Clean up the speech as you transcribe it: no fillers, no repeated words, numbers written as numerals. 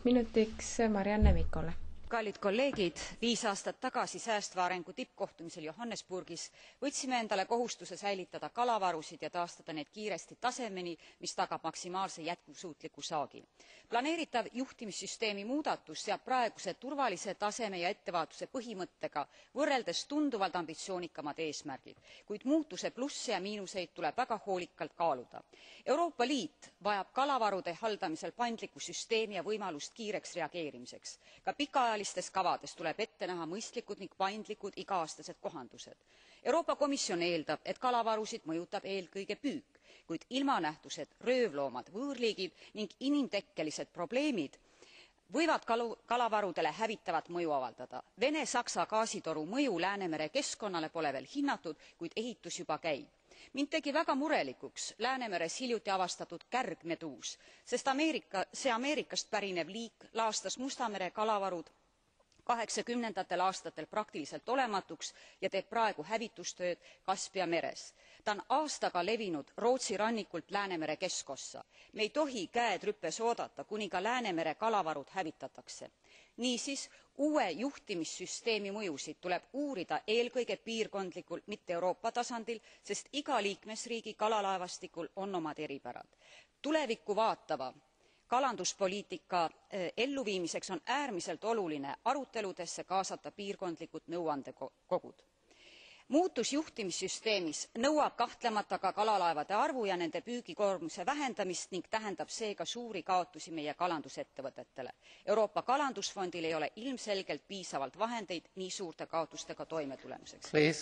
minutiks Marianne Mikole. Kallid kolleegid, 5 aastat tagasi säästva arengu tippkohtumisel Johannesburgis võtsime endale kohustuse säilitada kalavarusid ja taastada need kiiresti tasemeni, mis tagab maksimaalse jätkusuutliku saagi. Planeeritav juhtimissüsteemi muudatus seab praeguse turvalise taseme ja ettevaatuse põhimõttega võrreldes tunduvalt ambitsioonikamad eesmärgid, kuid muutuse plusse ja miinuseid tuleb väga hoolikalt kaaluda. Euroopa Liit vajab kalavarude haldamisel paindlikku süsteemi ja võimalust kiireks reageerimiseks. Ka pikaajaliste kavades tuleb ette näha mõistlikud ning paindlikud iga-aastased kohandused. Euroopa Komisjon eeldab, et kalavarusid mõjutab eelkõige püük, kuid ilmanähtused, röövloomad, võõrliigid ning inimtekkelised probleemid võivad kalavarudele hävitavat mõju avaldada. Vene-Saksa gaasitoru mõju Läänemere keskkonnale pole veel hinnatud, kuid ehitus juba käib. Mind tegi väga murelikuks Läänemeres hiljuti avastatud kärgmeduus, sest see Ameerikast pärinev liik laastas Musta mere kalavarud 80ndatel aastatel praktiliselt olematuks ja teeb praegu hävitustööd Kaspia meres. Ta on aastaga levinud Rootsi rannikult Läänemere keskossa. Me ei tohi käed rüpes oodata, kuni ka Läänemere kalavarud hävitatakse. Niisiis, uue juhtimissüsteemi mõjusid tuleb uurida eelkõige piirkondlikul, mitte Euroopa tasandil, sest iga liikmesriigi kalalaevastikul on omad eripärad. Tulevikku vaatava kalanduspoliitika elluviimiseks on äärmiselt oluline aruteludesse kaasata piirkondlikud nõuandekogud. Muutus juhtimissüsteemis nõuab kahtlemata ka kalalaevade arvu ja nende püügikoormuse vähendamist ning tähendab seega suuri kaotusi meie kalandusettevõtetele. Euroopa Kalandusfondil ei ole ilmselgelt piisavalt vahendeid nii suurte kaotustega toimetulemiseks.